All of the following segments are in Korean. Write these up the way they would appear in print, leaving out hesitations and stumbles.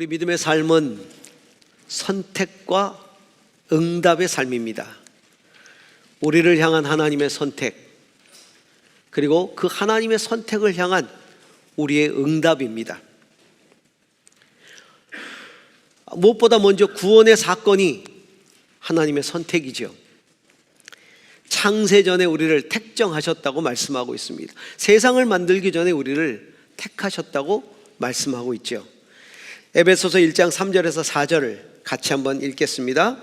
우리 믿음의 삶은 선택과 응답의 삶입니다. 우리를 향한 하나님의 선택, 그리고 그 하나님의 선택을 향한 우리의 응답입니다. 무엇보다 먼저 구원의 사건이 하나님의 선택이죠. 창세 전에 우리를 택정하셨다고 말씀하고 있습니다. 세상을 만들기 전에 우리를 택하셨다고 말씀하고 있죠. 에베소서 1장 3절에서 4절을 같이 한번 읽겠습니다.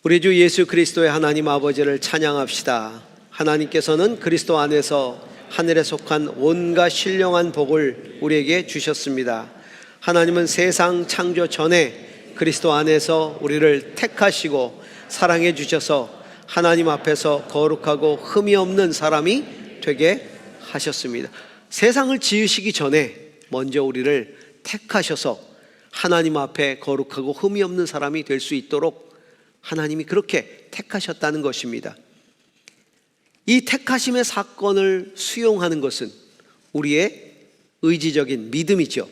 우리 주 예수 그리스도의 하나님 아버지를 찬양합시다. 하나님께서는 그리스도 안에서 하늘에 속한 온갖 신령한 복을 우리에게 주셨습니다. 하나님은 세상 창조 전에 그리스도 안에서 우리를 택하시고 사랑해 주셔서 하나님 앞에서 거룩하고 흠이 없는 사람이 되게 하셨습니다. 세상을 지으시기 전에 먼저 우리를 택하셔서 하나님 앞에 거룩하고 흠이 없는 사람이 될 수 있도록 하나님이 그렇게 택하셨다는 것입니다. 이 택하심의 사건을 수용하는 것은 우리의 의지적인 믿음이죠.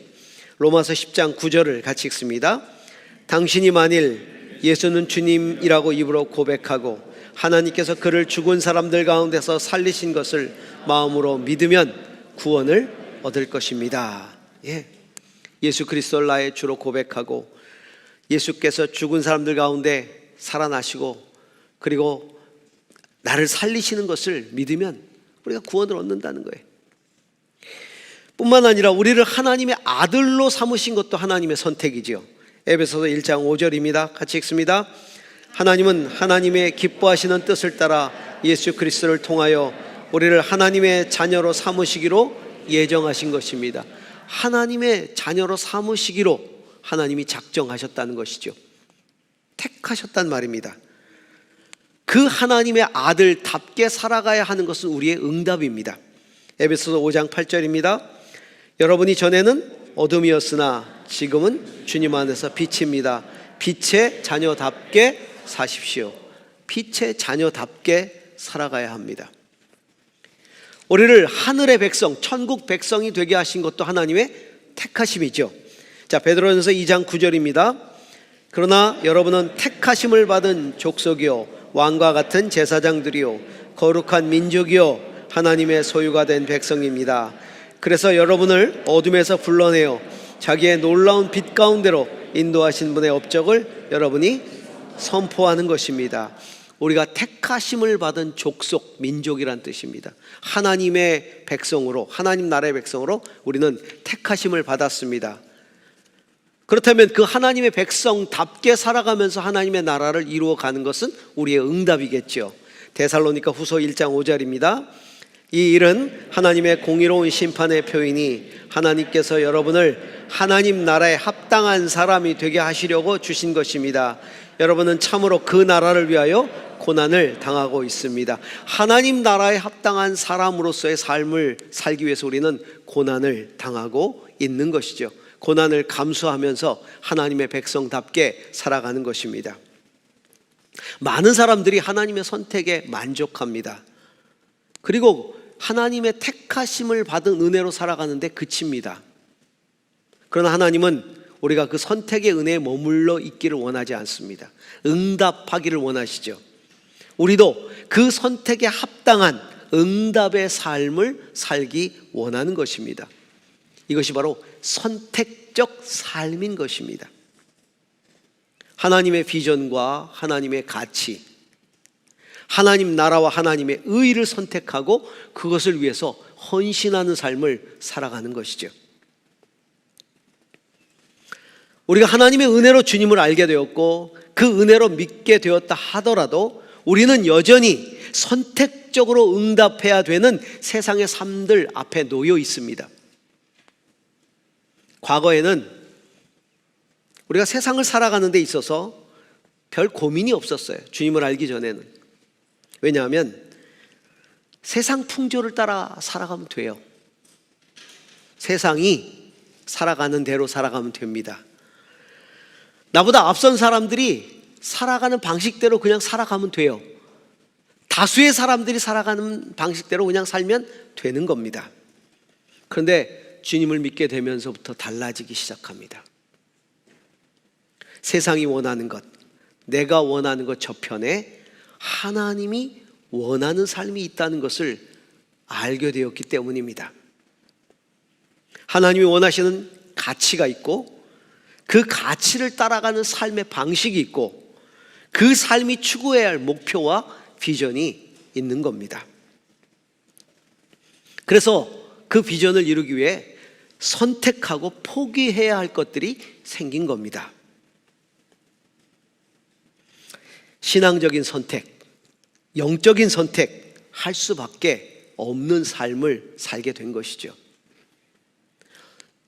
로마서 10장 9절을 같이 읽습니다. 당신이 만일 예수는 주님이라고 입으로 고백하고 하나님께서 그를 죽은 사람들 가운데서 살리신 것을 마음으로 믿으면 구원을 얻을 것입니다. 예수 그리스도를 나의 주로 고백하고 예수께서 죽은 사람들 가운데 살아나시고 그리고 나를 살리시는 것을 믿으면 우리가 구원을 얻는다는 거예요. 뿐만 아니라 우리를 하나님의 아들로 삼으신 것도 하나님의 선택이지요. 에베소서 1장 5절입니다. 같이 읽습니다. 하나님은 하나님의 기뻐하시는 뜻을 따라 예수 그리스도를 통하여 우리를 하나님의 자녀로 삼으시기로 예정하신 것입니다. 하나님의 자녀로 삼으시기로 하나님이 작정하셨다는 것이죠. 택하셨단 말입니다. 그 하나님의 아들답게 살아가야 하는 것은 우리의 응답입니다. 에베소서 5장 8절입니다. 여러분이 전에는 어둠이었으나 지금은 주님 안에서 빛입니다. 빛의 자녀답게 사십시오. 빛의 자녀답게 살아가야 합니다. 우리를 하늘의 백성, 천국 백성이 되게 하신 것도 하나님의 택하심이죠. 자, 베드로전서 2장 9절입니다. 그러나 여러분은 택하심을 받은 족속이요 왕과 같은 제사장들이요 거룩한 민족이요 하나님의 소유가 된 백성입니다. 그래서 여러분을 어둠에서 불러내어 자기의 놀라운 빛 가운데로 인도하신 분의 업적을 여러분이 선포하는 것입니다. 우리가 택하심을 받은 족속, 민족이란 뜻입니다. 하나님의 백성으로, 하나님 나라의 백성으로 우리는 택하심을 받았습니다. 그렇다면 그 하나님의 백성답게 살아가면서 하나님의 나라를 이루어가는 것은 우리의 응답이겠죠. 데살로니가 후서 1장 5절입니다. 이 일은 하나님의 공의로운 심판의 표이니 하나님께서 여러분을 하나님 나라에 합당한 사람이 되게 하시려고 주신 것입니다. 여러분은 참으로 그 나라를 위하여 고난을 당하고 있습니다. 하나님 나라에 합당한 사람으로서의 삶을 살기 위해서 우리는 고난을 당하고 있는 것이죠. 고난을 감수하면서 하나님의 백성답게 살아가는 것입니다. 많은 사람들이 하나님의 선택에 만족합니다. 그리고 하나님의 택하심을 받은 은혜로 살아가는데 그칩니다. 그러나 하나님은 우리가 그 선택의 은혜에 머물러 있기를 원하지 않습니다. 응답하기를 원하시죠. 우리도 그 선택에 합당한 응답의 삶을 살기 원하는 것입니다. 이것이 바로 선택적 삶인 것입니다. 하나님의 비전과 하나님의 가치, 하나님 나라와 하나님의 의를 선택하고 그것을 위해서 헌신하는 삶을 살아가는 것이죠. 우리가 하나님의 은혜로 주님을 알게 되었고 그 은혜로 믿게 되었다 하더라도 우리는 여전히 선택적으로 응답해야 되는 세상의 삶들 앞에 놓여 있습니다. 과거에는 우리가 세상을 살아가는 데 있어서 별 고민이 없었어요. 주님을 알기 전에는. 왜냐하면 세상 풍조를 따라 살아가면 돼요. 세상이 살아가는 대로 살아가면 됩니다. 나보다 앞선 사람들이 살아가는 방식대로 그냥 살아가면 돼요. 다수의 사람들이 살아가는 방식대로 그냥 살면 되는 겁니다. 그런데 주님을 믿게 되면서부터 달라지기 시작합니다. 세상이 원하는 것, 내가 원하는 것 저편에 하나님이 원하는 삶이 있다는 것을 알게 되었기 때문입니다. 하나님이 원하시는 가치가 있고 그 가치를 따라가는 삶의 방식이 있고 그 삶이 추구해야 할 목표와 비전이 있는 겁니다. 그래서 그 비전을 이루기 위해 선택하고 포기해야 할 것들이 생긴 겁니다. 신앙적인 선택, 영적인 선택 할 수밖에 없는 삶을 살게 된 것이죠.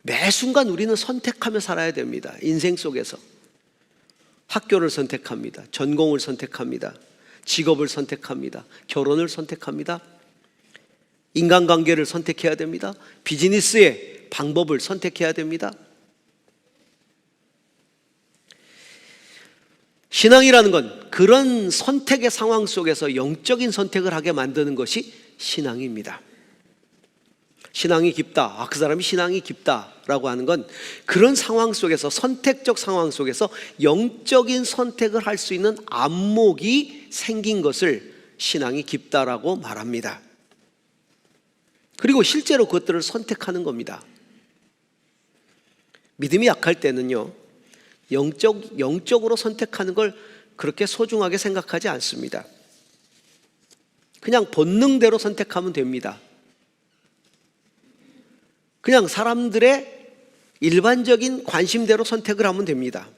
매 순간 우리는 선택하며 살아야 됩니다. 인생 속에서 학교를 선택합니다. 전공을 선택합니다. 직업을 선택합니다. 결혼을 선택합니다. 인간관계를 선택해야 됩니다. 비즈니스의 방법을 선택해야 됩니다. 신앙이라는 건 그런 선택의 상황 속에서 영적인 선택을 하게 만드는 것이 신앙입니다. 신앙이 깊다, 그 사람이 신앙이 깊다라고 하는 건 그런 상황 속에서, 선택적 상황 속에서 영적인 선택을 할 수 있는 안목이 생긴 것을 신앙이 깊다라고 말합니다. 그리고 실제로 그것들을 선택하는 겁니다. 믿음이 약할 때는요, 영적으로 선택하는 걸 그렇게 소중하게 생각하지 않습니다. 그냥 본능대로 선택하면 됩니다. 그냥 사람들의 일반적인 관심대로 선택을 하면 됩니다.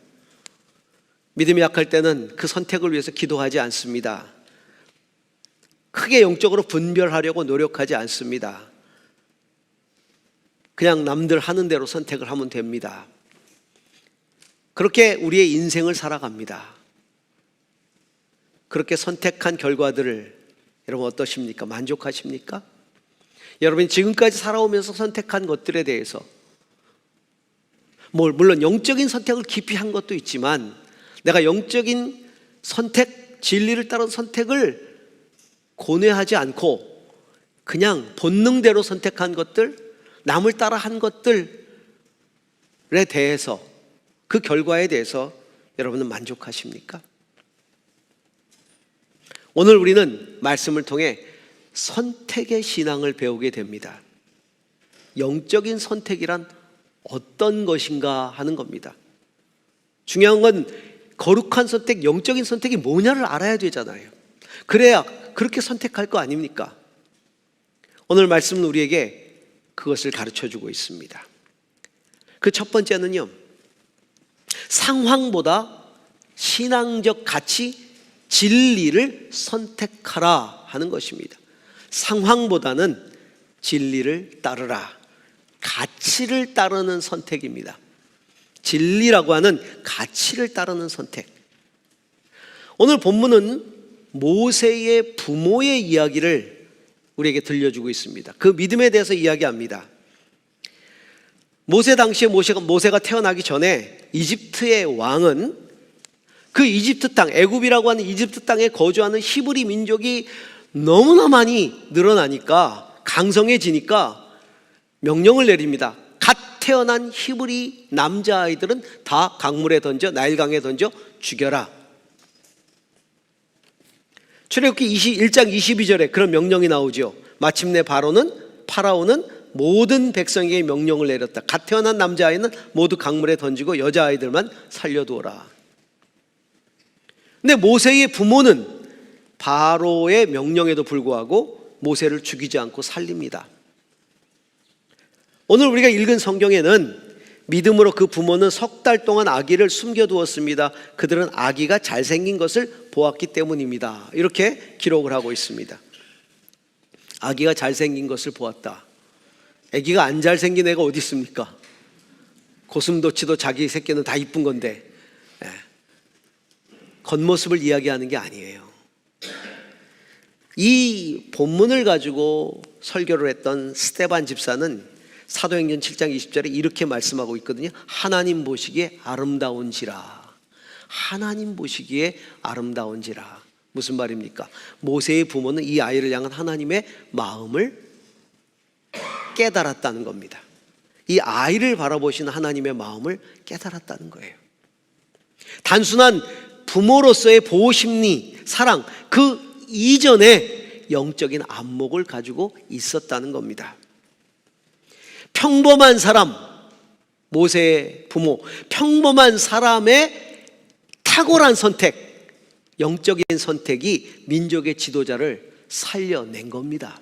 믿음이 약할 때는 그 선택을 위해서 기도하지 않습니다. 크게 영적으로 분별하려고 노력하지 않습니다. 그냥 남들 하는 대로 선택을 하면 됩니다. 그렇게 우리의 인생을 살아갑니다. 그렇게 선택한 결과들을 여러분 어떠십니까? 만족하십니까? 여러분이 지금까지 살아오면서 선택한 것들에 대해서 물론 영적인 선택을 깊이 한 것도 있지만 내가 영적인 선택, 진리를 따른 선택을 고뇌하지 않고 그냥 본능대로 선택한 것들, 남을 따라 한 것들에 대해서, 그 결과에 대해서 여러분은 만족하십니까? 오늘 우리는 말씀을 통해 선택의 신앙을 배우게 됩니다. 영적인 선택이란 어떤 것인가 하는 겁니다. 중요한 건 거룩한 선택, 영적인 선택이 뭐냐를 알아야 되잖아요. 그래야 그렇게 선택할 거 아닙니까? 오늘 말씀은 우리에게 그것을 가르쳐주고 있습니다. 그 첫 번째는요, 상황보다 신앙적 가치, 진리를 선택하라 하는 것입니다. 상황보다는 진리를 따르라. 가치를 따르는 선택입니다. 진리라고 하는 가치를 따르는 선택. 오늘 본문은 모세의 부모의 이야기를 우리에게 들려주고 있습니다. 그 믿음에 대해서 이야기합니다. 모세 당시에 모세가 태어나기 전에 이집트의 왕은 그 이집트 땅, 애굽이라고 하는 이집트 땅에 거주하는 히브리 민족이 너무나 많이 늘어나니까, 강성해지니까 명령을 내립니다. 갓 태어난 히브리 남자아이들은 다 강물에 던져, 나일강에 던져 죽여라. 출애굽기 1장 22절에 그런 명령이 나오죠. 마침내 파라오는 모든 백성에게 명령을 내렸다. 갓 태어난 남자아이는 모두 강물에 던지고 여자아이들만 살려두어라. 근데 모세의 부모는 바로의 명령에도 불구하고 모세를 죽이지 않고 살립니다. 오늘 우리가 읽은 성경에는 믿음으로 그 부모는 석 달 동안 아기를 숨겨두었습니다. 그들은 아기가 잘생긴 것을 보았기 때문입니다. 이렇게 기록을 하고 있습니다. 아기가 잘생긴 것을 보았다. 아기가 안 잘생긴 애가 어디 있습니까? 고슴도치도 자기 새끼는 다 이쁜 건데, 겉모습을 이야기하는 게 아니에요. 이 본문을 가지고 설교를 했던 스데반 집사는 사도행전 7장 20절에 이렇게 말씀하고 있거든요. 하나님 보시기에 아름다운지라. 하나님 보시기에 아름다운지라. 무슨 말입니까? 모세의 부모는 이 아이를 향한 하나님의 마음을 깨달았다는 겁니다. 이 아이를 바라보시는 하나님의 마음을 깨달았다는 거예요. 단순한 부모로서의 보호 심리, 사랑, 그 이전에 영적인 안목을 가지고 있었다는 겁니다. 평범한 사람, 모세의 부모, 평범한 사람의 탁월한 선택, 영적인 선택이 민족의 지도자를 살려낸 겁니다.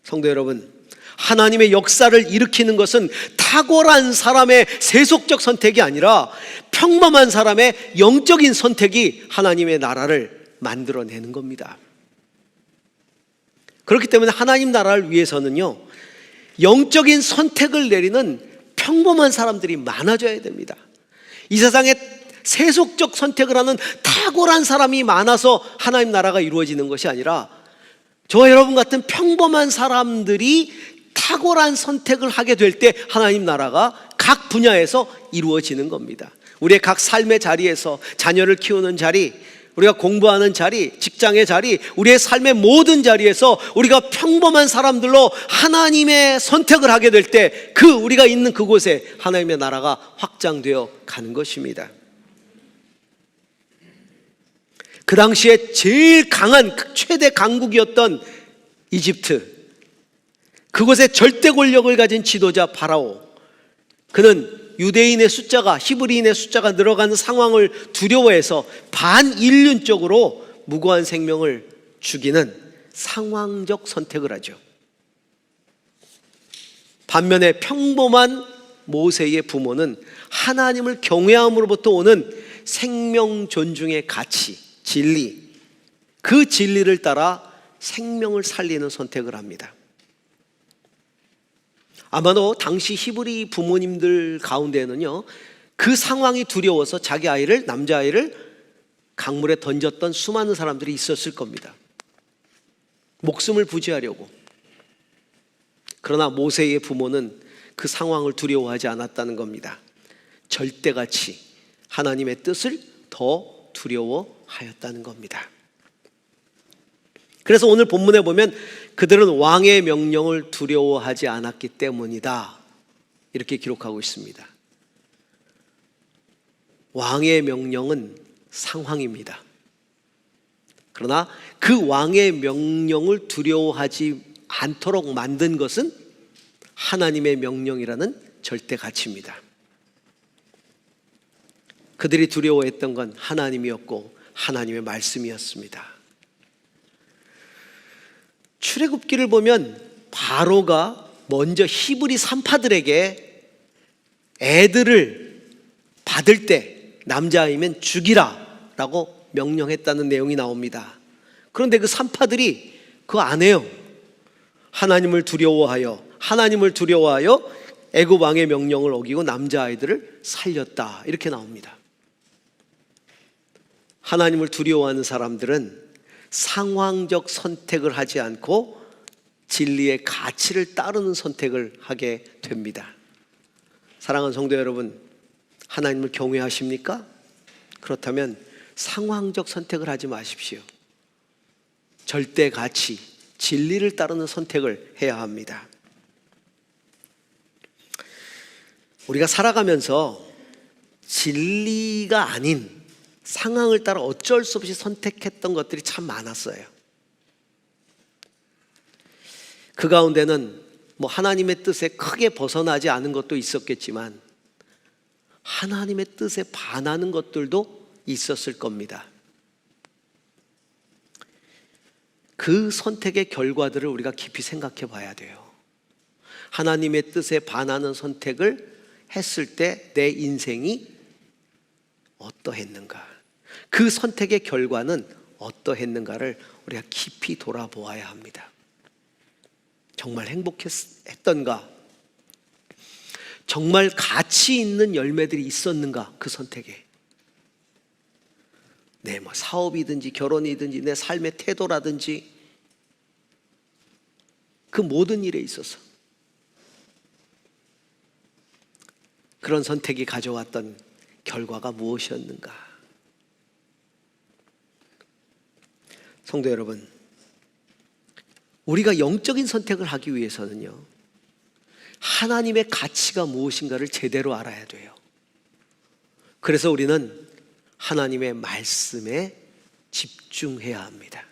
성도 여러분, 하나님의 역사를 일으키는 것은 탁월한 사람의 세속적 선택이 아니라 평범한 사람의 영적인 선택이 하나님의 나라를 만들어내는 겁니다. 그렇기 때문에 하나님 나라를 위해서는요, 영적인 선택을 내리는 평범한 사람들이 많아져야 됩니다. 이 세상에 세속적 선택을 하는 탁월한 사람이 많아서 하나님 나라가 이루어지는 것이 아니라 저와 여러분 같은 평범한 사람들이 탁월한 선택을 하게 될 때 하나님 나라가 각 분야에서 이루어지는 겁니다. 우리의 각 삶의 자리에서, 자녀를 키우는 자리, 우리가 공부하는 자리, 직장의 자리, 우리의 삶의 모든 자리에서 우리가 평범한 사람들로 하나님의 선택을 하게 될 때 우리가 있는 그곳에 하나님의 나라가 확장되어 가는 것입니다. 그 당시에 제일 강한 최대 강국이었던 이집트, 그곳에 절대 권력을 가진 지도자 바라오, 그는 유대인의 숫자가, 히브리인의 숫자가 늘어가는 상황을 두려워해서 반인륜적으로 무고한 생명을 죽이는 상황적 선택을 하죠. 반면에 평범한 모세의 부모는 하나님을 경외함으로부터 오는 생명 존중의 가치, 진리, 그 진리를 따라 생명을 살리는 선택을 합니다. 아마도 당시 히브리 부모님들 가운데는요, 그 상황이 두려워서 자기 아이를, 남자아이를 강물에 던졌던 수많은 사람들이 있었을 겁니다. 목숨을 부지하려고. 그러나 모세의 부모는 그 상황을 두려워하지 않았다는 겁니다. 절대가치, 하나님의 뜻을 더 두려워하였다는 겁니다. 그래서 오늘 본문에 보면 그들은 왕의 명령을 두려워하지 않았기 때문이다, 이렇게 기록하고 있습니다. 왕의 명령은 상황입니다. 그러나 그 왕의 명령을 두려워하지 않도록 만든 것은 하나님의 명령이라는 절대 가치입니다. 그들이 두려워했던 건 하나님이었고 하나님의 말씀이었습니다. 출애굽기를 보면 바로가 먼저 히브리 산파들에게 애들을 받을 때 남자아이면 죽이라 라고 명령했다는 내용이 나옵니다. 그런데 그 산파들이 그거 안 해요. 하나님을 두려워하여 애굽 왕의 명령을 어기고 남자아이들을 살렸다, 이렇게 나옵니다. 하나님을 두려워하는 사람들은 상황적 선택을 하지 않고 진리의 가치를 따르는 선택을 하게 됩니다. 사랑하는 성도 여러분, 하나님을 경외하십니까? 그렇다면 상황적 선택을 하지 마십시오. 절대 가치, 진리를 따르는 선택을 해야 합니다. 우리가 살아가면서 진리가 아닌 상황을 따라 어쩔 수 없이 선택했던 것들이 참 많았어요. 그 가운데는 하나님의 뜻에 크게 벗어나지 않은 것도 있었겠지만 하나님의 뜻에 반하는 것들도 있었을 겁니다. 그 선택의 결과들을 우리가 깊이 생각해 봐야 돼요. 하나님의 뜻에 반하는 선택을 했을 때 내 인생이 어떠했는가, 그 선택의 결과는 어떠했는가를 우리가 깊이 돌아보아야 합니다. 정말 행복했던가? 정말 가치 있는 열매들이 있었는가? 그 선택에. 내 사업이든지 결혼이든지 내 삶의 태도라든지 그 모든 일에 있어서 그런 선택이 가져왔던 결과가 무엇이었는가? 성도 여러분, 우리가 영적인 선택을 하기 위해서는요, 하나님의 가치가 무엇인가를 제대로 알아야 돼요. 그래서 우리는 하나님의 말씀에 집중해야 합니다.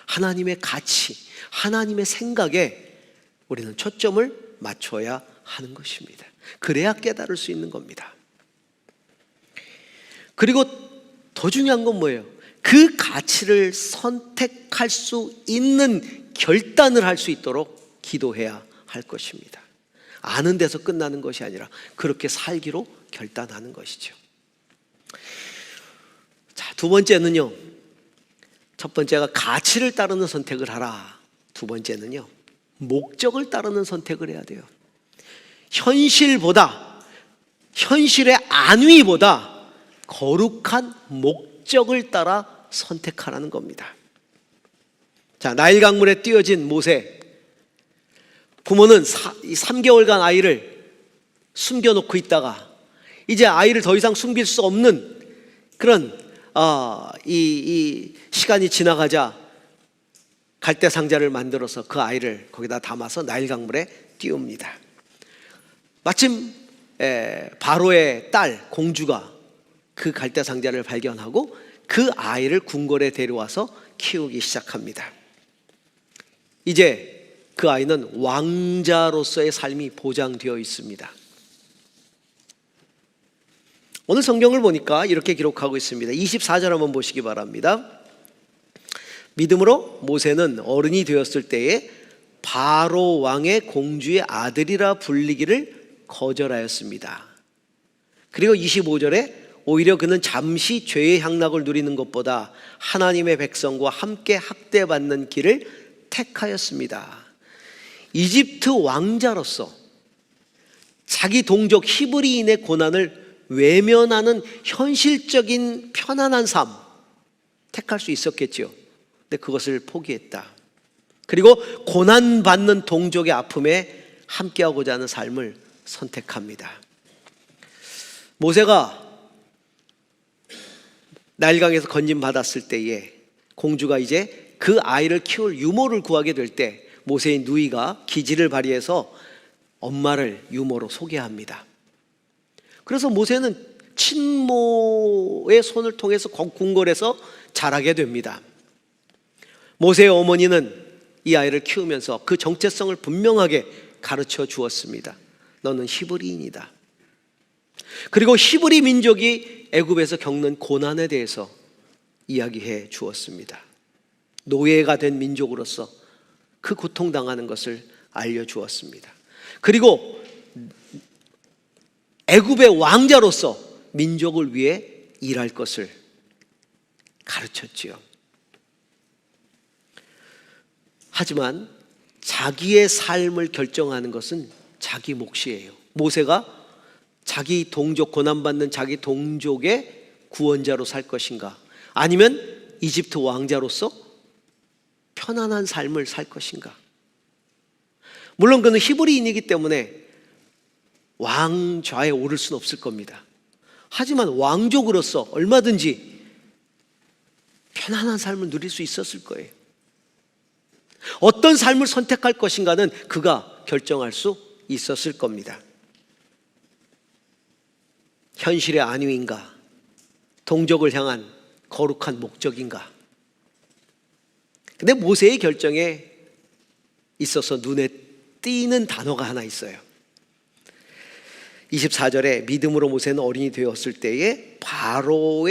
하나님의 가치, 하나님의 생각에 우리는 초점을 맞춰야 하는 것입니다. 그래야 깨달을 수 있는 겁니다. 그리고 더 중요한 건 뭐예요? 그 가치를 선택할 수 있는 결단을 할 수 있도록 기도해야 할 것입니다. 아는 데서 끝나는 것이 아니라 그렇게 살기로 결단하는 것이죠. 자, 두 번째는요. 첫 번째가 가치를 따르는 선택을 하라. 두 번째는요. 목적을 따르는 선택을 해야 돼요. 현실의 안위보다 거룩한 목적을 따라 선택하라는 겁니다. 자, 나일 강물에 띄어진 모세. 부모는 3개월간 아이를 숨겨놓고 있다가 이제 아이를 더 이상 숨길 수 없는 그런 이 시간이 지나가자 갈대 상자를 만들어서 그 아이를 거기다 담아서 나일 강물에 띄웁니다. 마침 바로의 딸 공주가 그 갈대 상자를 발견하고 그 아이를 궁궐에 데려와서 키우기 시작합니다. 이제 그 아이는 왕자로서의 삶이 보장되어 있습니다. 오늘 성경을 보니까 이렇게 기록하고 있습니다. 24절 한번 보시기 바랍니다. 믿음으로 모세는 어른이 되었을 때에 바로 왕의 공주의 아들이라 불리기를 거절하였습니다. 그리고 25절에 오히려 그는 잠시 죄의 향락을 누리는 것보다 하나님의 백성과 함께 학대받는 길을 택하였습니다. 이집트 왕자로서 자기 동족 히브리인의 고난을 외면하는 현실적인 편안한 삶 택할 수 있었겠죠. 근데 그것을 포기했다. 그리고 고난받는 동족의 아픔에 함께하고자 하는 삶을 선택합니다. 모세가 나일강에서 건진받았을 때에 공주가 이제 그 아이를 키울 유모를 구하게 될 때 모세의 누이가 기지를 발휘해서 엄마를 유모로 소개합니다. 그래서 모세는 친모의 손을 통해서 궁궐에서 자라게 됩니다. 모세의 어머니는 이 아이를 키우면서 그 정체성을 분명하게 가르쳐 주었습니다. 너는 히브리인이다. 그리고 히브리 민족이 애굽에서 겪는 고난에 대해서 이야기해 주었습니다. 노예가 된 민족으로서 그 고통당하는 것을 알려주었습니다. 그리고 애굽의 왕자로서 민족을 위해 일할 것을 가르쳤지요. 하지만 자기의 삶을 결정하는 것은 자기 몫이에요. 모세가 자기 동족, 고난받는 자기 동족의 구원자로 살 것인가, 아니면 이집트 왕자로서 편안한 삶을 살 것인가. 물론 그는 히브리인이기 때문에 왕좌에 오를 수는 없을 겁니다. 하지만 왕족으로서 얼마든지 편안한 삶을 누릴 수 있었을 거예요. 어떤 삶을 선택할 것인가는 그가 결정할 수 있었을 겁니다. 현실의 안위인가, 동족을 향한 거룩한 목적인가. 근데 모세의 결정에 있어서 눈에 띄는 단어가 하나 있어요. 24절에 믿음으로 모세는 어린이 되었을 때에 바로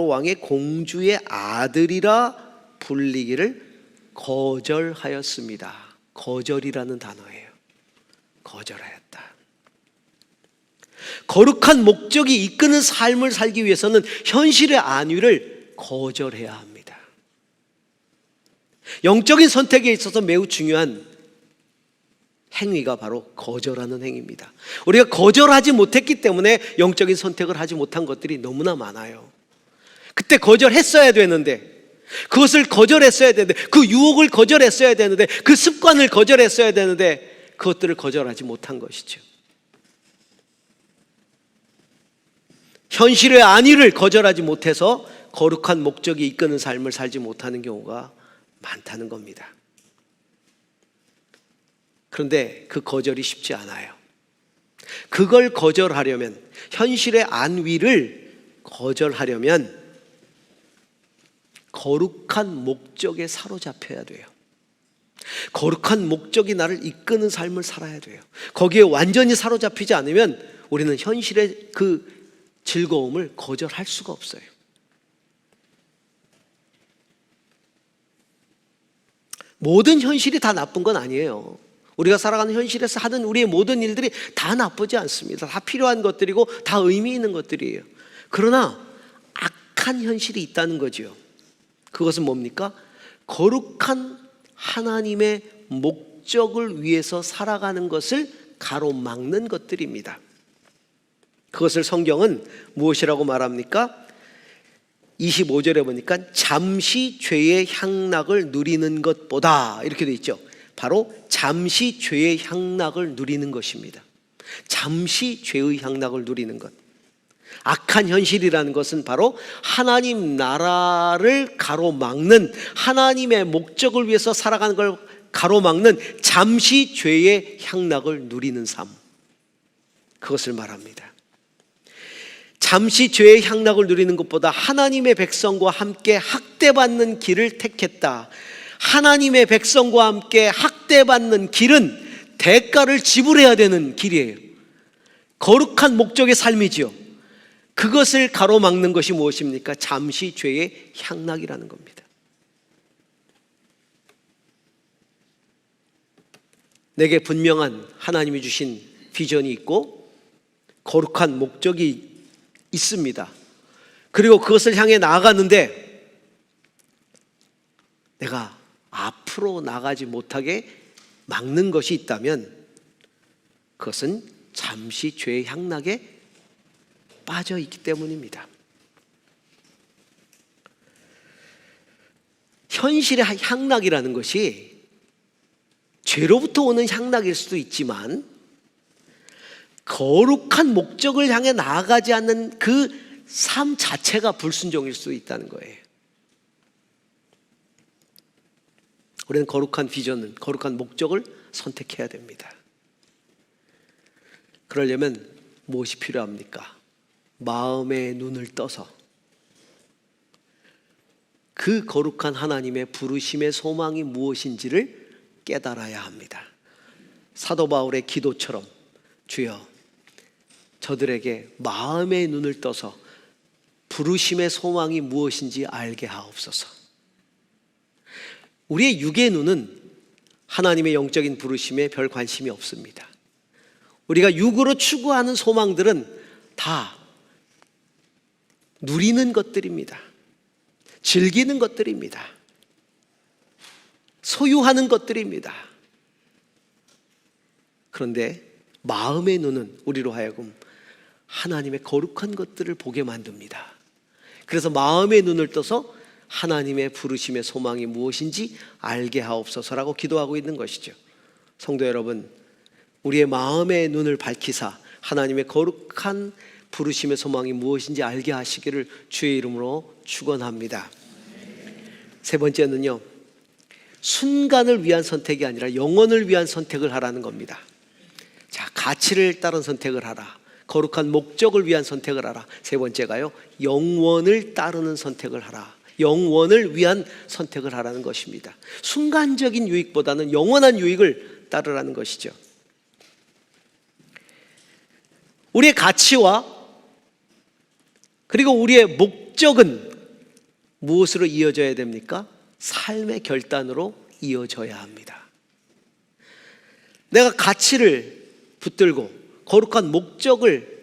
왕의 공주의 아들이라 불리기를 거절하였습니다. 거절이라는 단어예요. 거절하였다. 거룩한 목적이 이끄는 삶을 살기 위해서는 현실의 안위를 거절해야 합니다. 영적인 선택에 있어서 매우 중요한 행위가 바로 거절하는 행위입니다. 우리가 거절하지 못했기 때문에 영적인 선택을 하지 못한 것들이 너무나 많아요. 그때 거절했어야 되는데, 그것을 거절했어야 되는데, 그 유혹을 거절했어야 되는데, 그 습관을 거절했어야 되는데 그것들을 거절하지 못한 것이죠. 현실의 안위를 거절하지 못해서 거룩한 목적이 이끄는 삶을 살지 못하는 경우가 많다는 겁니다. 그런데 그 거절이 쉽지 않아요. 그걸 거절하려면, 현실의 안위를 거절하려면 거룩한 목적에 사로잡혀야 돼요. 거룩한 목적이 나를 이끄는 삶을 살아야 돼요. 거기에 완전히 사로잡히지 않으면 우리는 현실의 그 즐거움을 거절할 수가 없어요. 모든 현실이 다 나쁜 건 아니에요. 우리가 살아가는 현실에서 하는 우리의 모든 일들이 다 나쁘지 않습니다. 다 필요한 것들이고 다 의미 있는 것들이에요. 그러나 악한 현실이 있다는 거죠. 그것은 뭡니까? 거룩한 하나님의 목적을 위해서 살아가는 것을 가로막는 것들입니다. 그것을 성경은 무엇이라고 말합니까? 25절에 보니까 잠시 죄의 향락을 누리는 것보다, 이렇게 돼 있죠. 바로 잠시 죄의 향락을 누리는 것입니다. 잠시 죄의 향락을 누리는 것. 악한 현실이라는 것은 바로 하나님 나라를 가로막는, 하나님의 목적을 위해서 살아가는 걸 가로막는 잠시 죄의 향락을 누리는 삶, 그것을 말합니다. 잠시 죄의 향락을 누리는 것보다 하나님의 백성과 함께 학대받는 길을 택했다. 하나님의 백성과 함께 학대받는 길은 대가를 지불해야 되는 길이에요. 거룩한 목적의 삶이지요. 그것을 가로막는 것이 무엇입니까? 잠시 죄의 향락이라는 겁니다. 내게 분명한 하나님이 주신 비전이 있고 거룩한 목적이 있습니다. 그리고 그것을 향해 나아가는데 내가 앞으로 나가지 못하게 막는 것이 있다면 그것은 잠시 죄의 향락에 빠져 있기 때문입니다. 현실의 향락이라는 것이 죄로부터 오는 향락일 수도 있지만 거룩한 목적을 향해 나아가지 않는 그 삶 자체가 불순종일 수도 있다는 거예요. 우리는 거룩한 비전은, 거룩한 목적을 선택해야 됩니다. 그러려면 무엇이 필요합니까? 마음의 눈을 떠서 그 거룩한 하나님의 부르심의 소망이 무엇인지를 깨달아야 합니다. 사도 바울의 기도처럼 주여 저들에게 마음의 눈을 떠서 부르심의 소망이 무엇인지 알게 하옵소서. 우리의 육의 눈은 하나님의 영적인 부르심에 별 관심이 없습니다. 우리가 육으로 추구하는 소망들은 다 누리는 것들입니다. 즐기는 것들입니다. 소유하는 것들입니다. 그런데 마음의 눈은 우리로 하여금 하나님의 거룩한 것들을 보게 만듭니다. 그래서 마음의 눈을 떠서 하나님의 부르심의 소망이 무엇인지 알게 하옵소서라고 기도하고 있는 것이죠. 성도 여러분, 우리의 마음의 눈을 밝히사 하나님의 거룩한 부르심의 소망이 무엇인지 알게 하시기를 주의 이름으로 축원합니다. 세 번째는요, 순간을 위한 선택이 아니라 영원을 위한 선택을 하라는 겁니다. 자, 가치를 따른 선택을 하라. 거룩한 목적을 위한 선택을 하라. 세 번째가요, 영원을 따르는 선택을 하라. 영원을 위한 선택을 하라는 것입니다. 순간적인 유익보다는 영원한 유익을 따르라는 것이죠. 우리의 가치와 그리고 우리의 목적은 무엇으로 이어져야 됩니까? 삶의 결단으로 이어져야 합니다. 내가 가치를 붙들고 거룩한 목적을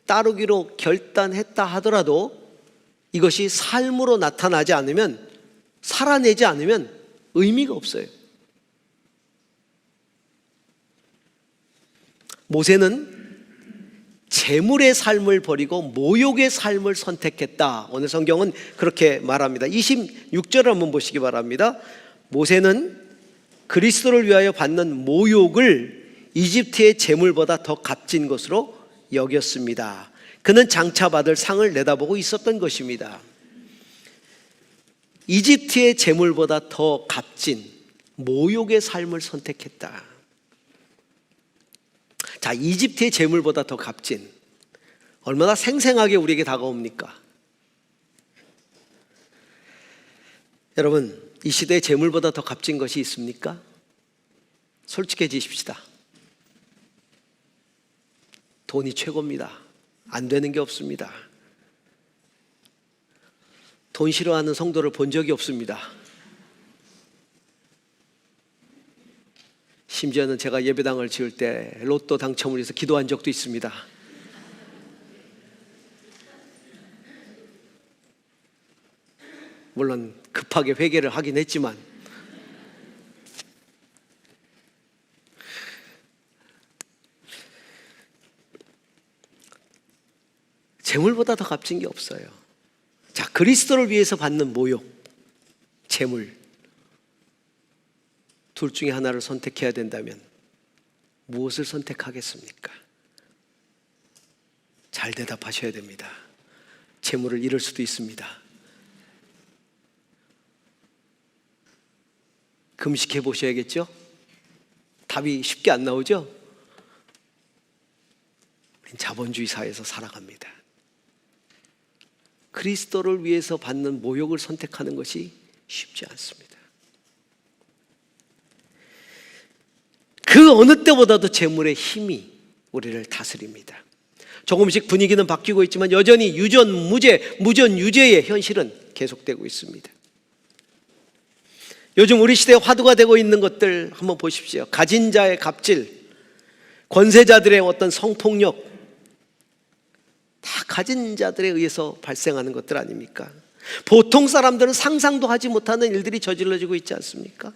따르기로 결단했다 하더라도 이것이 삶으로 나타나지 않으면, 살아내지 않으면 의미가 없어요. 모세는 재물의 삶을 버리고 모욕의 삶을 선택했다. 오늘 성경은 그렇게 말합니다. 26절을 한번 보시기 바랍니다. 모세는 그리스도를 위하여 받는 모욕을 이집트의 재물보다 더 값진 것으로 여겼습니다. 그는 장차 받을 상을 내다보고 있었던 것입니다. 이집트의 재물보다 더 값진 모욕의 삶을 선택했다. 자, 이집트의 재물보다 더 값진, 얼마나 생생하게 우리에게 다가옵니까? 여러분, 이 시대에 재물보다 더 값진 것이 있습니까? 솔직해지십시다. 돈이 최고입니다. 안 되는 게 없습니다. 돈 싫어하는 성도를 본 적이 없습니다. 심지어는 제가 예배당을 지을 때 로또 당첨을 위해서 기도한 적도 있습니다. 물론 급하게 회개를 하긴 했지만, 재물보다 더 값진 게 없어요. 자, 그리스도를 위해서 받는 모욕, 재물, 둘 중에 하나를 선택해야 된다면 무엇을 선택하겠습니까? 잘 대답하셔야 됩니다. 재물을 잃을 수도 있습니다. 금식해 보셔야겠죠? 답이 쉽게 안 나오죠? 자본주의 사회에서 살아갑니다. 그리스도를 위해서 받는 모욕을 선택하는 것이 쉽지 않습니다. 그 어느 때보다도 재물의 힘이 우리를 다스립니다. 조금씩 분위기는 바뀌고 있지만 여전히 유전, 무죄, 무전, 유죄의 현실은 계속되고 있습니다. 요즘 우리 시대에 화두가 되고 있는 것들 한번 보십시오. 가진 자의 갑질, 권세자들의 어떤 성폭력, 다 가진 자들에 의해서 발생하는 것들 아닙니까? 보통 사람들은 상상도 하지 못하는 일들이 저질러지고 있지 않습니까?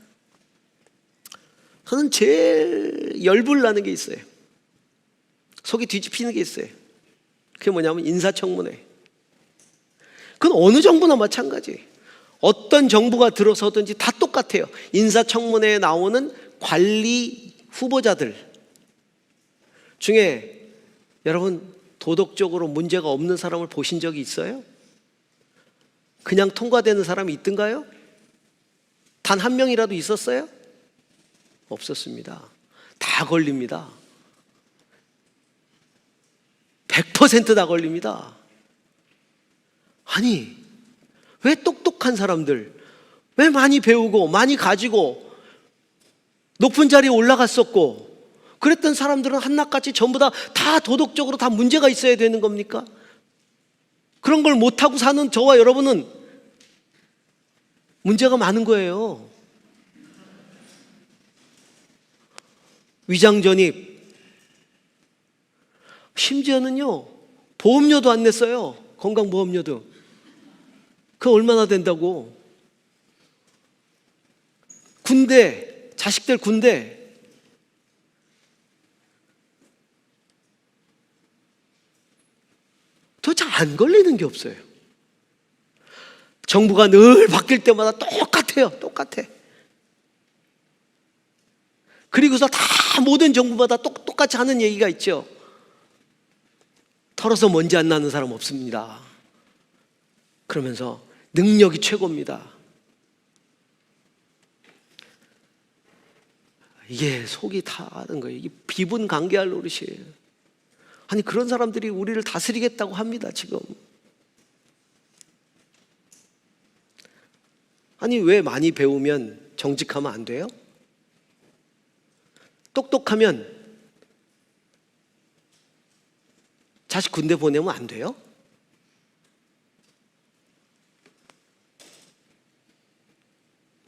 저는 제일 열불 나는 게 있어요. 속이 뒤집히는 게 있어요. 그게 뭐냐면 인사청문회. 그건 어느 정부나 마찬가지예요. 어떤 정부가 들어서든지 다 똑같아요. 인사청문회에 나오는 관리 후보자들 중에 여러분 도덕적으로 문제가 없는 사람을 보신 적이 있어요? 그냥 통과되는 사람이 있던가요? 단 한 명이라도 있었어요? 없었습니다. 다 걸립니다. 100% 다 걸립니다. 아니, 왜 똑똑한 사람들, 왜 많이 배우고 많이 가지고 높은 자리에 올라갔었고 그랬던 사람들은 한낱같이 전부 다 도덕적으로 다 문제가 있어야 되는 겁니까? 그런 걸 못하고 사는 저와 여러분은 문제가 많은 거예요. 위장전입, 심지어는요 보험료도 안 냈어요. 건강보험료도. 그거 얼마나 된다고. 군대, 자식들 군대, 도대체 안 걸리는 게 없어요. 정부가 늘 바뀔 때마다 똑같아요. 똑같아. 그리고서 다 모든 정부마다 똑같이 하는 얘기가 있죠. 털어서 먼지 안 나는 사람 없습니다. 그러면서 능력이 최고입니다. 이게 속이 타는 거예요. 이게 비분간개할 노릇이에요. 아니 그런 사람들이 우리를 다스리겠다고 합니다. 지금. 아니 왜 많이 배우면 정직하면 안 돼요? 똑똑하면 자식 군대 보내면 안 돼요?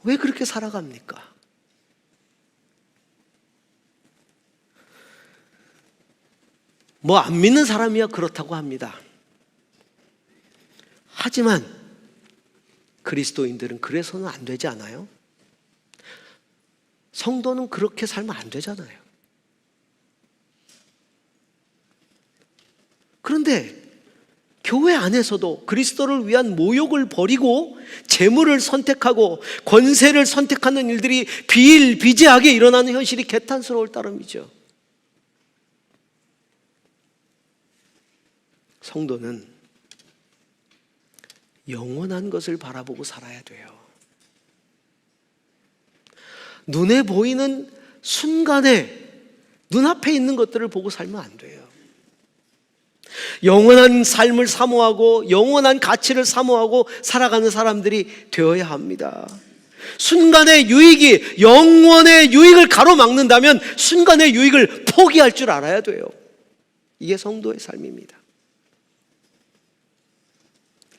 왜 그렇게 살아갑니까? 뭐 안 믿는 사람이야 그렇다고 합니다. 하지만 그리스도인들은 그래서는 안 되지 않아요? 성도는 그렇게 살면 안 되잖아요. 그런데 교회 안에서도 그리스도를 위한 모욕을 버리고 재물을 선택하고 권세를 선택하는 일들이 비일비재하게 일어나는 현실이 개탄스러울 따름이죠. 성도는 영원한 것을 바라보고 살아야 돼요. 눈에 보이는 순간에 눈앞에 있는 것들을 보고 살면 안 돼요. 영원한 삶을 사모하고 영원한 가치를 사모하고 살아가는 사람들이 되어야 합니다. 순간의 유익이 영원의 유익을 가로막는다면 순간의 유익을 포기할 줄 알아야 돼요. 이게 성도의 삶입니다.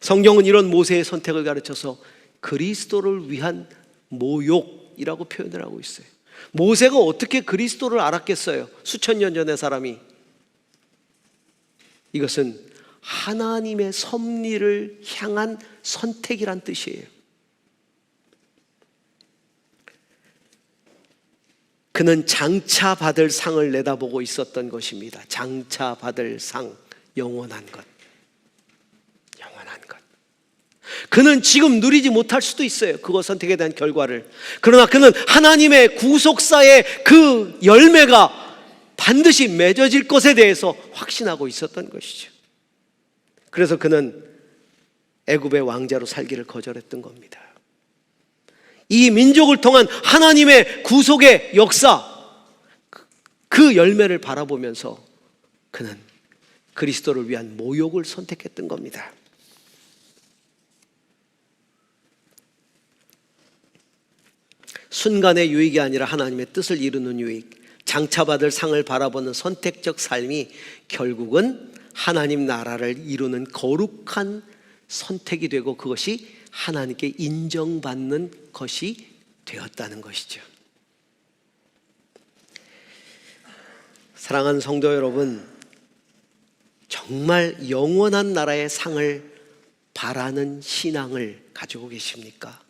성경은 이런 모세의 선택을 가르쳐서 그리스도를 위한 모욕이라고 표현을 하고 있어요. 모세가 어떻게 그리스도를 알았겠어요? 수천 년 전의 사람이. 이것은 하나님의 섭리를 향한 선택이란 뜻이에요. 그는 장차 받을 상을 내다보고 있었던 것입니다. 장차 받을 상, 영원한 것. 영원한 것. 그는 지금 누리지 못할 수도 있어요. 그거 선택에 대한 결과를. 그러나 그는 하나님의 구속사의 그 열매가 반드시 맺어질 것에 대해서 확신하고 있었던 것이죠. 그래서 그는 애굽의 왕자로 살기를 거절했던 겁니다. 이 민족을 통한 하나님의 구속의 역사, 그 열매를 바라보면서 그는 그리스도를 위한 모욕을 선택했던 겁니다. 순간의 유익이 아니라 하나님의 뜻을 이루는 유익, 장차 받을 상을 바라보는 선택적 삶이 결국은 하나님 나라를 이루는 거룩한 선택이 되고 그것이 하나님께 인정받는 것이 되었다는 것이죠. 사랑하는 성도 여러분, 정말 영원한 나라의 상을 바라는 신앙을 가지고 계십니까?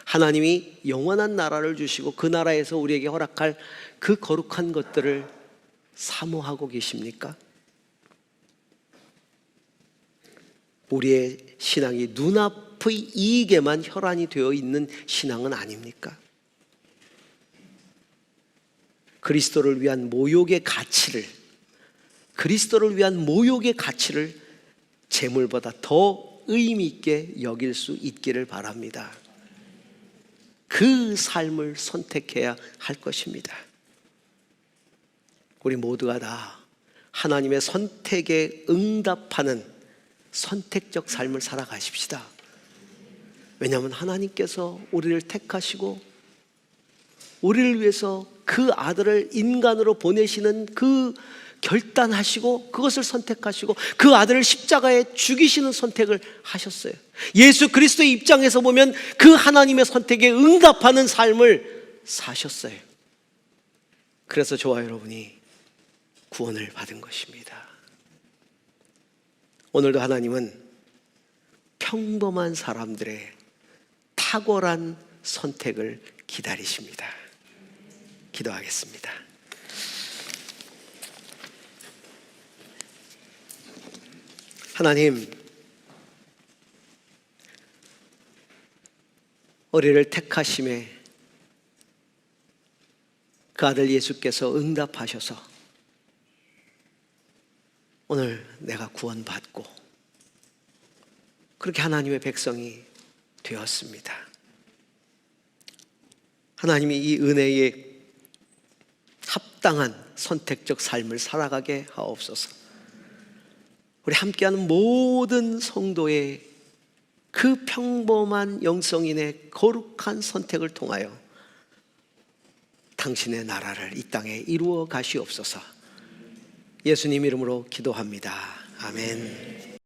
하나님이 영원한 나라를 주시고 그 나라에서 우리에게 허락할 그 거룩한 것들을 사모하고 계십니까? 우리의 신앙이 눈앞의 이익에만 혈안이 되어 있는 신앙은 아닙니까? 그리스도를 위한 모욕의 가치를, 그리스도를 위한 모욕의 가치를 재물보다 더 의미 있게 여길 수 있기를 바랍니다. 그 삶을 선택해야 할 것입니다. 우리 모두가 다 하나님의 선택에 응답하는 선택적 삶을 살아가십시다. 왜냐하면 하나님께서 우리를 택하시고 우리를 위해서 그 아들을 인간으로 보내시는 그 결단하시고 그것을 선택하시고 그 아들을 십자가에 죽이시는 선택을 하셨어요. 예수 그리스도의 입장에서 보면 그 하나님의 선택에 응답하는 삶을 사셨어요. 그래서 저와 여러분이 구원을 받은 것입니다. 오늘도 하나님은 평범한 사람들의 탁월한 선택을 기다리십니다. 기도하겠습니다. 하나님, 우리를 택하심에 그 아들 예수께서 응답하셔서 오늘 내가 구원받고 그렇게 하나님의 백성이 되었습니다. 하나님이 이 은혜에 합당한 선택적 삶을 살아가게 하옵소서. 우리 함께하는 모든 성도의 그 평범한 영성인의 거룩한 선택을 통하여 당신의 나라를 이 땅에 이루어 가시옵소서. 예수님 이름으로 기도합니다. 아멘.